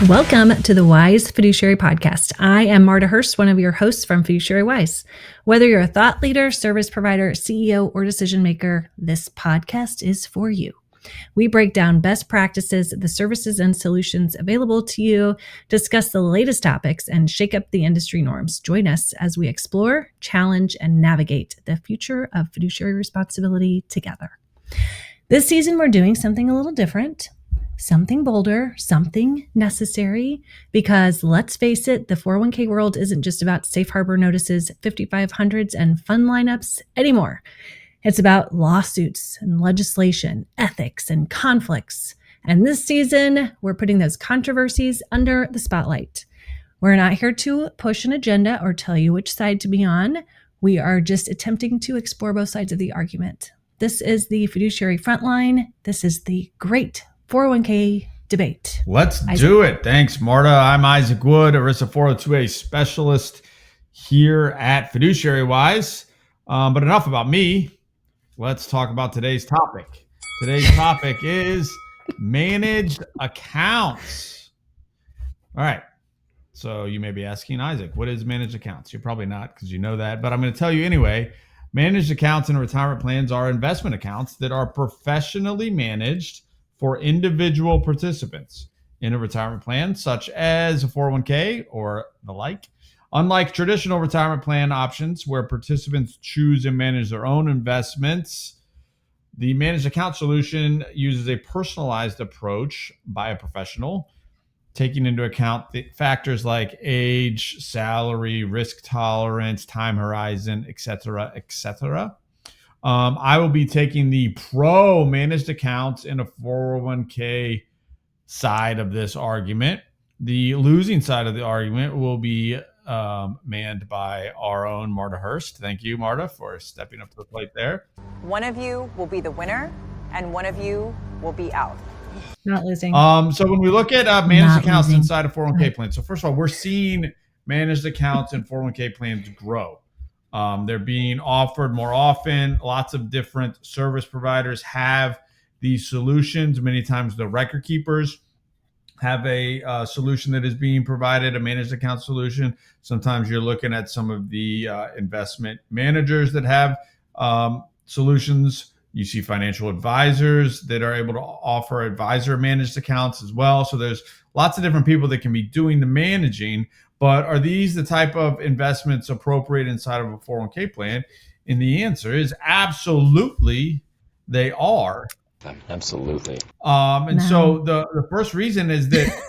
Welcome to the Wise Fiduciary Podcast. I am Marta Hurst, one of your hosts from Fiduciary Wise. Whether you're a thought leader, service provider, CEO, or decision maker, this podcast is for you. We break down best practices, the services and solutions available to you, discuss the latest topics, and shake up the industry norms. Join us as we explore, challenge, and navigate the future of fiduciary responsibility together. This season, we're doing something a little different. Something bolder, something necessary, because let's face it, the 401k world isn't just about safe harbor notices, 5500s, and fund lineups anymore. It's about lawsuits and legislation, ethics and conflicts. And this season, we're putting those controversies under the spotlight. We're not here to push an agenda or tell you which side to be on. We are just attempting to explore both sides of the argument. This is the Fiduciary Frontline. This is the great 401k debate. Let's do it. Thanks, Marta. I'm Isaac Wood, ERISA 402A specialist here at Fiduciary Wise. But enough about me. Let's talk about today's topic. Today's topic is managed accounts. All right. So you may be asking, Isaac, what is managed accounts? You're probably not, because you know that, but I'm going to tell you anyway. Managed accounts and retirement plans are investment accounts that are professionally managed for individual participants in a retirement plan, such as a 401k or the like. Unlike traditional retirement plan options where participants choose and manage their own investments, the managed account solution uses a personalized approach by a professional, taking into account the factors like age, salary, risk tolerance, time horizon, et cetera, et cetera. I will be taking the pro managed accounts in a 401k side of this argument. The losing side of the argument will be manned by our own Marta Hurst. Thank you, Marta, for stepping up to the plate there. One of you will be the winner, and one of you will be out. Not losing. So when we look at managed accounts inside a 401k plan, so first of all, we're seeing managed accounts and 401k plans grow. They're being offered more often. Lots of different service providers have these solutions. Many times the record keepers have a solution that is being provided, a managed account solution. Sometimes you're looking at some of the investment managers that have solutions. You see financial advisors that are able to offer advisor managed accounts as well. So there's lots of different people that can be doing the managing. But are these the type of investments appropriate inside of a 401k plan? And the answer is absolutely they are. Absolutely. So the first reason is that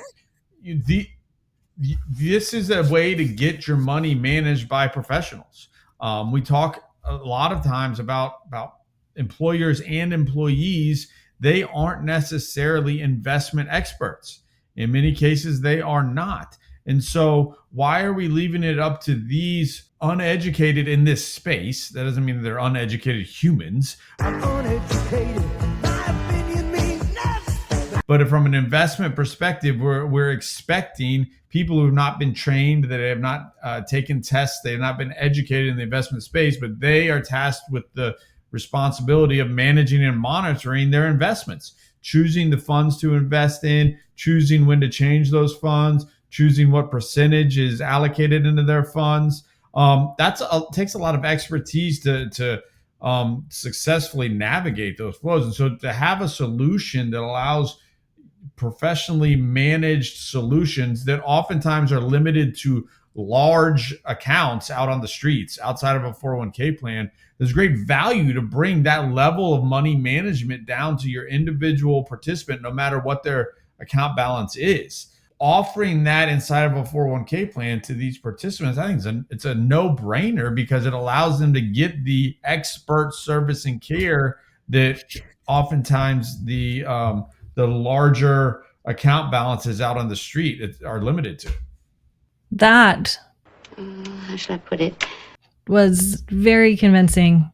this is a way to get your money managed by professionals. We talk a lot of times about employers and employees. They aren't necessarily investment experts. In many cases, they are not. And so why are we leaving it up to these uneducated in this space? That doesn't mean they're uneducated humans. I'm uneducated. My opinion means nothing. But from an investment perspective, we're expecting people who have not been trained, that have not taken tests, they have not been educated in the investment space, but they are tasked with the responsibility of managing and monitoring their investments, choosing the funds to invest in, choosing when to change those funds, choosing what percentage is allocated into their funds. Takes a lot of expertise to successfully navigate those flows. And so to have a solution that allows professionally managed solutions that oftentimes are limited to large accounts out on the streets outside of a 401k plan, there's great value to bring that level of money management down to your individual participant, no matter what their account balance is. Offering that inside of a 401k plan to these participants, I think it's a no-brainer, because it allows them to get the expert service and care that oftentimes the larger account balances out on the street are limited to. That, how should I put it, was very convincing.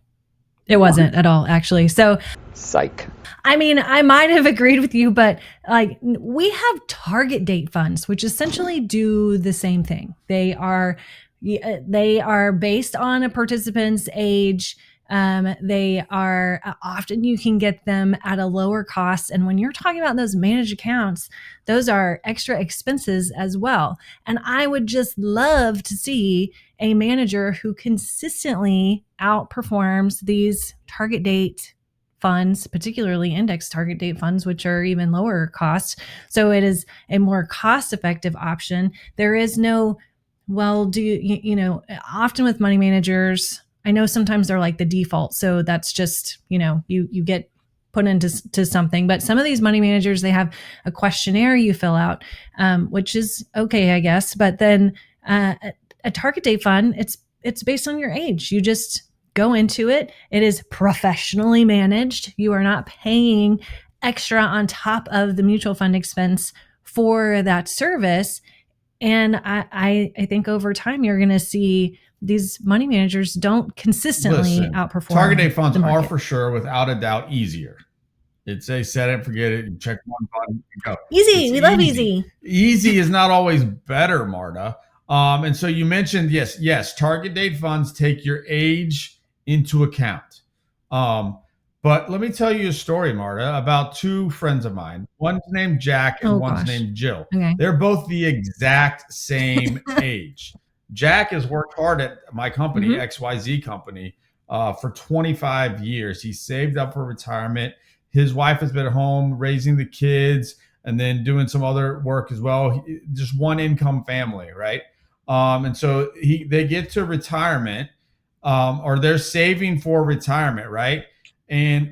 It wasn't at all, actually. So, Psych. I mean, I might have agreed with you, but like, we have target date funds, which essentially do the same thing. They are based on a participant's age, They are often you can get them at a lower cost. And when you're talking about those managed accounts, those are extra expenses as well. And I would just love to see a manager who consistently outperforms these target date funds, particularly index target date funds, which are even lower cost. So it is a more cost-effective option. There is no, well, often with money managers, I know sometimes they're like the default. So that's just, you get put into something. But some of these money managers, they have a questionnaire you fill out, which is okay, I guess. But then a target date fund, it's based on your age. You just go into it. It is professionally managed. You are not paying extra on top of the mutual fund expense for that service. And I think over time, you're going to see these money managers don't consistently outperform. Target date funds are for sure, without a doubt, easier. It's a set it, forget it, you check one button, you go. Easy. We love easy. Easy is not always better, Marta. And so you mentioned, yes, target date funds take your age into account. But let me tell you a story, Marta, about two friends of mine. One's named Jack and one's named Jill. Okay. They're both the exact same age. Jack has worked hard at my company, XYZ company, for 25 years. He saved up for retirement. His wife has been at home raising the kids and then doing some other work as well. Just one income family, right? And so they get to retirement, or they're saving for retirement, right?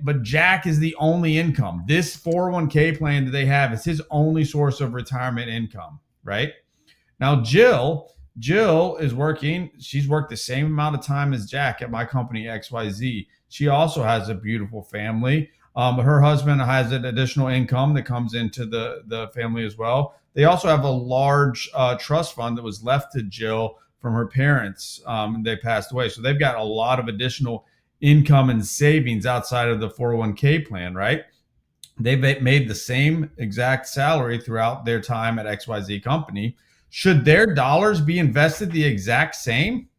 But Jack is the only income. This 401k plan that they have is his only source of retirement income, right? Now, Jill is working. She's worked the same amount of time as Jack at my company, XYZ. She also has a beautiful family. But her husband has an additional income that comes into the family as well. They also have a large trust fund that was left to Jill from her parents. They passed away. So they've got a lot of additional income and savings outside of the 401k plan, right? They've made the same exact salary throughout their time at XYZ company. Should their dollars be invested the exact same?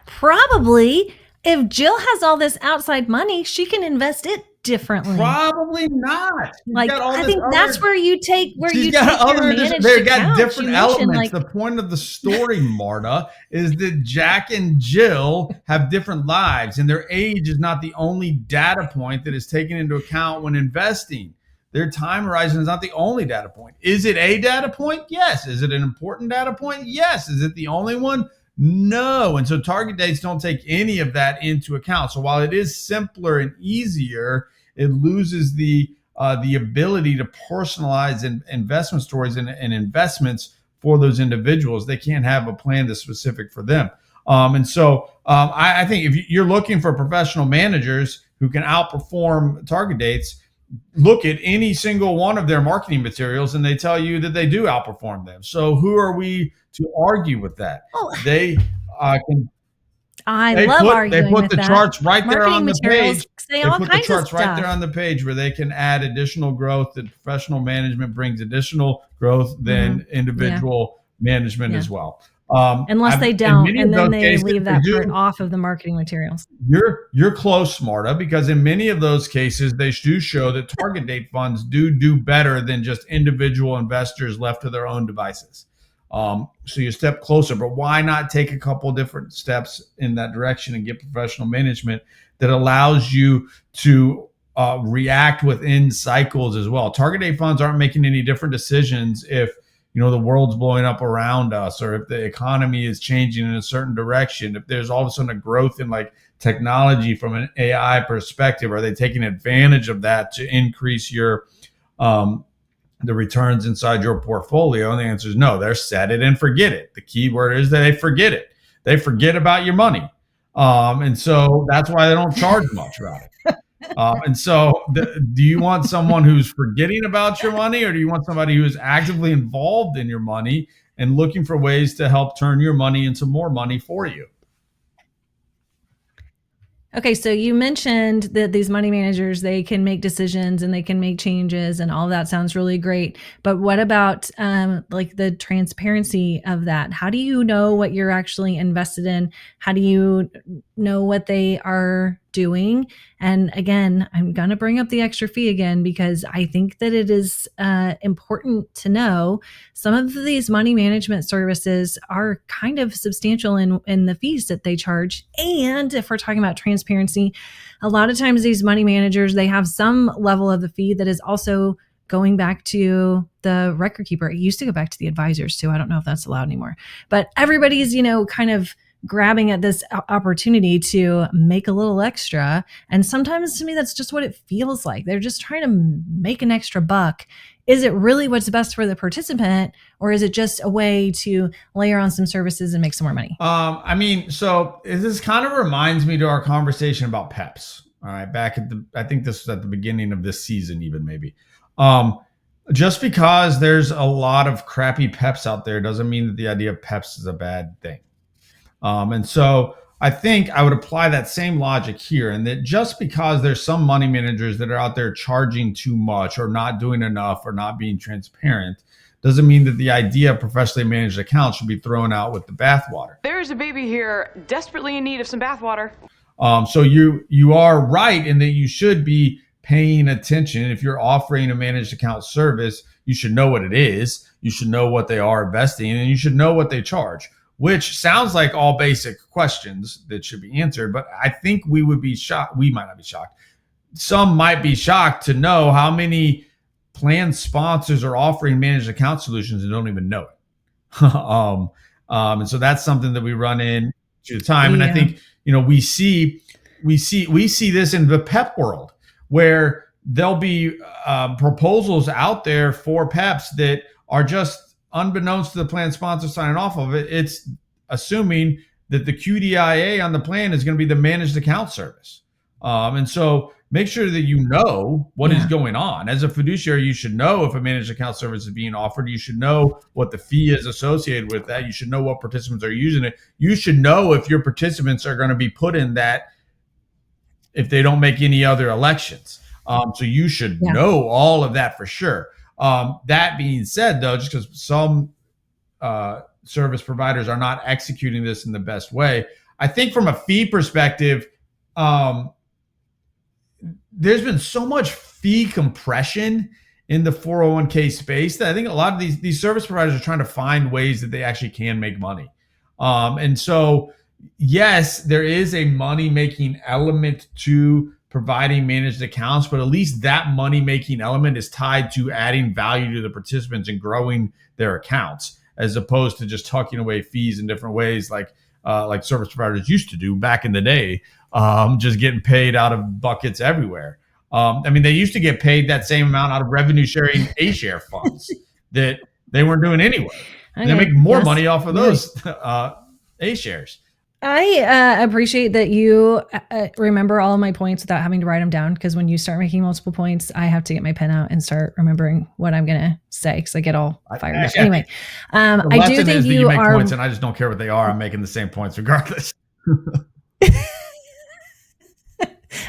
Probably. If Jill has all this outside money, she can invest it differently. Probably not. I think that's where you take your managed they've got accounts. different elements. The point of the story, Marta, is that Jack and Jill have different lives, and their age is not the only data point that is taken into account when investing. Their time horizon is not the only data point. Is it a data point? Yes. Is it an important data point? Yes. Is it the only one? No. And so target dates don't take any of that into account. So while it is simpler and easier, it loses the ability to personalize investment stories and investments for those individuals. They can't have a plan that's specific for them. I think if you're looking for professional managers who can outperform target dates, look at any single one of their marketing materials and they tell you that they do outperform them. So who are we to argue with that? They can. I love arguing with that. They put the charts right there on the page. They put the charts right there on the page where they can add additional growth. That professional management brings additional growth than individual management as well. Unless they don't, and then they leave that part off of the marketing materials. You're close, Marta, because in many of those cases, they do show that target date funds do better than just individual investors left to their own devices. So you step closer, but why not take a couple different steps in that direction and get professional management that allows you to react within cycles as well? Target date funds aren't making any different decisions if the world's blowing up around us, or if the economy is changing in a certain direction, if there's all of a sudden a growth in like technology from an AI perspective, are they taking advantage of that to increase your the returns inside your portfolio? And the answer is no. They're set it and forget it. The key word is that they forget it. They forget about your money. And so that's why they don't charge much about it. Do you want someone who's forgetting about your money, or do you want somebody who is actively involved in your money and looking for ways to help turn your money into more money for you? Okay, so you mentioned that these money managers, they can make decisions and they can make changes, and all that sounds really great. But what about like the transparency of that? How do you know what you're actually invested in? How do you know what they are doing? And again, I'm going to bring up the extra fee again, because I think that it is important to know some of these money management services are kind of substantial in the fees that they charge. And if we're talking about transparency, a lot of times these money managers, they have some level of the fee that is also going back to the record keeper. It used to go back to the advisors too. I don't know if that's allowed anymore, but everybody's, kind of grabbing at this opportunity to make a little extra. And sometimes to me, that's just what it feels like. They're just trying to make an extra buck. Is it really what's best for the participant, or is it just a way to layer on some services and make some more money? So this kind of reminds me to our conversation about PEPs. All right. I think this was at the beginning of this season, even maybe. Just because there's a lot of crappy PEPs out there doesn't mean that the idea of PEPs is a bad thing. And so I think I would apply that same logic here, and that just because there's some money managers that are out there charging too much or not doing enough or not being transparent doesn't mean that the idea of professionally managed accounts should be thrown out with the bathwater. There's a baby here desperately in need of some bathwater. So you are right in that you should be paying attention. If you're offering a managed account service, you should know what it is. You should know what they are investing in, and you should know what they charge, which sounds like all basic questions that should be answered. But I think we would be shocked. We might not be shocked. Some might be shocked to know how many plan sponsors are offering managed account solutions and don't even know it. And so that's something that we run into the time. And I think, we see this in the PEP world, where there'll be proposals out there for PEPs that are just unbeknownst to the plan sponsor signing off of it. It's assuming that the QDIA on the plan is going to be the managed account service. And so make sure that you know what is going on. As a fiduciary, you should know if a managed account service is being offered. You should know what the fee is associated with that. You should know what participants are using it. You should know if your participants are going to be put in that if they don't make any other elections. So you should know all of that for sure. That being said, though, just because some service providers are not executing this in the best way, I think from a fee perspective, there's been so much fee compression in the 401k space that I think a lot of these service providers are trying to find ways that they actually can make money. And so, yes, there is a money-making element to providing managed accounts, but at least that money-making element is tied to adding value to the participants and growing their accounts, as opposed to just tucking away fees in different ways like service providers used to do back in the day, just getting paid out of buckets everywhere. They used to get paid that same amount out of revenue sharing A-share funds that they weren't doing anyway. Okay. They make more money off of those A-shares. I appreciate that you remember all of my points without having to write them down, because when you start making multiple points, I have to get my pen out and start remembering what I'm going to say, because I get all fired up. Anyway, I do think you make are points, and I just don't care what they are. I'm making the same points regardless.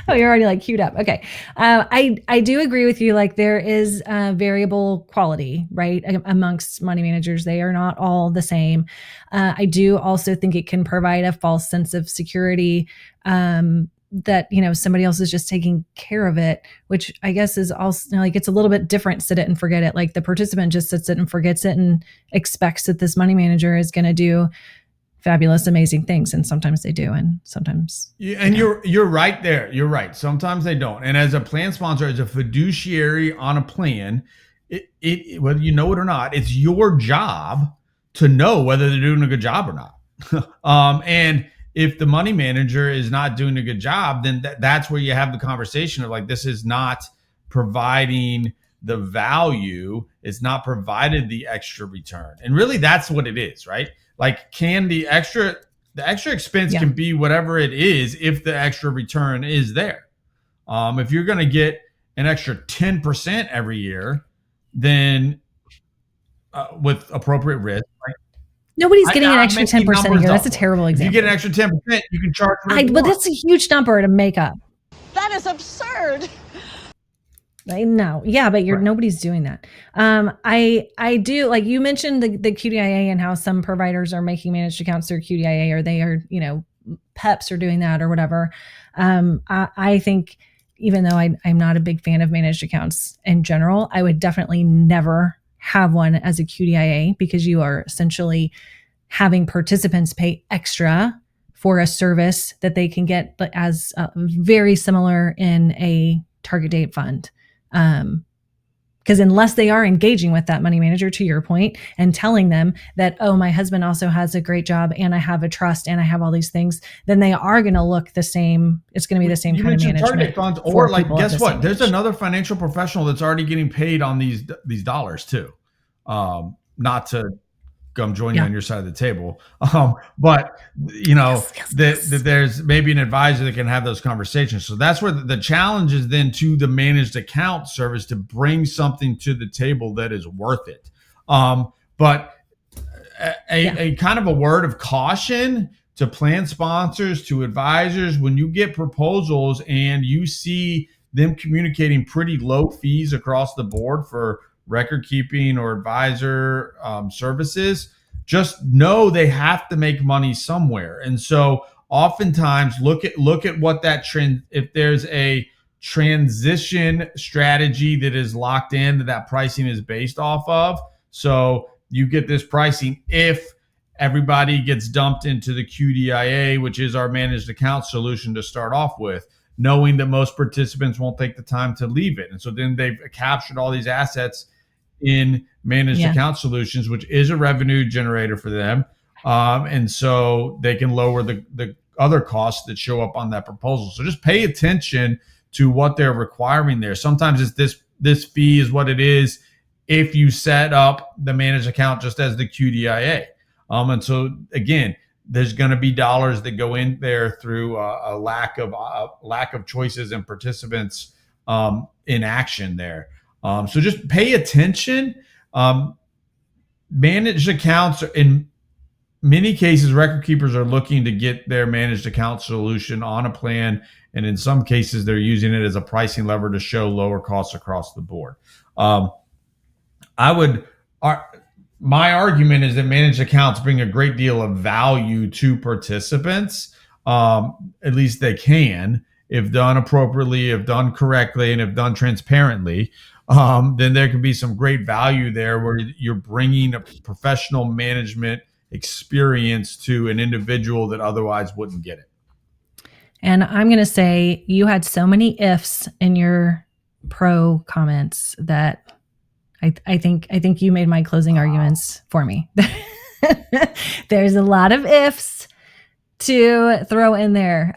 Oh, you're already like queued up. Okay. I do agree with you. Like, there is variable quality, right, amongst money managers. They are not all the same. I do also think it can provide a false sense of security, that, somebody else is just taking care of it, which I guess is also like, it's a little bit different. Sit it and forget it. Like, the participant just sits it and forgets it and expects that this money manager is going to do fabulous, amazing things. And sometimes they do. And sometimes. You're right there. You're right. Sometimes they don't. And as a plan sponsor, as a fiduciary on a plan, it whether you know it or not, it's your job to know whether they're doing a good job or not. And if the money manager is not doing a good job, then that's where you have the conversation of like, this is not providing the value. It's not provided the extra return. And really that's what it is, right? Like, can the extra expense can be whatever it is if the extra return is there. If you're going to get an extra 10% every year, then with appropriate risk, right? Nobody's getting an I'm extra making 10% a numbers year. That's a up. terrible If example. you get an extra 10%, you can charge whatever you But want. that's a huge number to make up. That is absurd. I know. Yeah, but Right. nobody's doing that. I do, like you mentioned the QDIA and how some providers are making managed accounts through QDIA, or they are, PEPs are doing that or whatever. I think, even though I'm not a big fan of managed accounts in general, I would definitely never have one as a QDIA, because you are essentially having participants pay extra for a service that they can get as very similar in a target date fund. Because unless they are engaging with that money manager, to your point, and telling them that, oh, my husband also has a great job and I have a trust and I have all these things, then they are going to look the same. It's going to be the same kind of management. Target date funds, or like, guess what? There's another financial professional that's already getting paid on these dollars too. Not to come join you on your side of the table. But there's maybe an advisor that can have those conversations. So that's where the challenge is then to the managed account service to bring something to the table that is worth it. But a kind of a word of caution to plan sponsors, to advisors, when you get proposals and you see them communicating pretty low fees across the board for record keeping or advisor services, just know they have to make money somewhere. And so oftentimes look at what that trend, if there's a transition strategy that is locked in, that pricing is based off of. So you get this pricing if everybody gets dumped into the QDIA, which is our managed account solution to start off with, knowing that most participants won't take the time to leave it. And so then they've captured all these assets in managed account solutions, which is a revenue generator for them. And so they can lower the other costs that show up on that proposal. So just pay attention to what they're requiring there. Sometimes it's this fee is what it is if you set up the managed account just as the QDIA. And so again, there's going to be dollars that go in there through a lack of choices and participants in action there. So just pay attention. Managed accounts, in many cases, record keepers are looking to get their managed account solution on a plan. And in some cases, they're using it as a pricing lever to show lower costs across the board. My argument is that managed accounts bring a great deal of value to participants. At least they can, if done appropriately, if done correctly, and if done transparently. Then there can be some great value there where you're bringing a professional management experience to an individual that otherwise wouldn't get it. And I'm going to say you had so many ifs in your pro comments that I think you made my closing arguments for me. There's a lot of ifs to throw in there,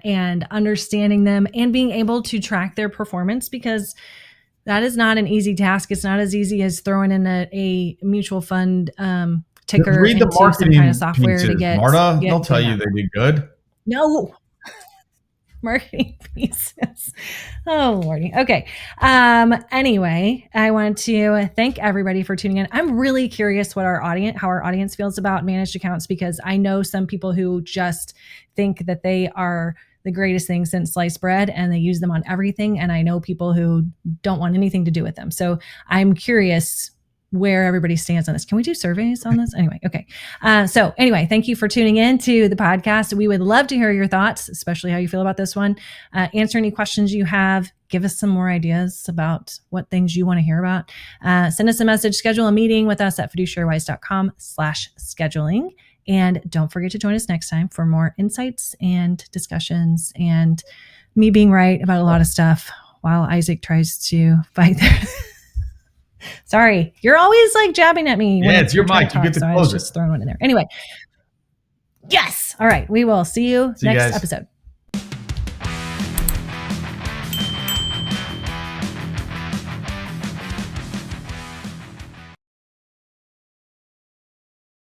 and understanding them and being able to track their performance, because that is not an easy task. It's not as easy as throwing in a mutual fund ticker Read the into some kind of software pieces, to get Marta. They'll tell you they did good. No. Marketing pieces. Oh, Lordy. Okay. Anyway, I want to thank everybody for tuning in. I'm really curious how our audience feels about managed accounts, because I know some people who just think that they are the greatest thing since sliced bread and they use them on everything. And I know people who don't want anything to do with them. So I'm curious where everybody stands on this. Can we do surveys on this? Anyway, okay. So anyway, thank you for tuning in to the podcast. We would love to hear your thoughts, especially how you feel about this one. Answer any questions you have. Give us some more ideas about what things you want to hear about. Send us a message, schedule a meeting with us at fiduciarywise.com/scheduling. And don't forget to join us next time for more insights and discussions and me being right about a lot of stuff while Isaac tries to fight there. Sorry, you're always like jabbing at me. Yeah, it's your mic. You get to close it. Just throwing one in there. Anyway. Yes. All right. We will see you next episode.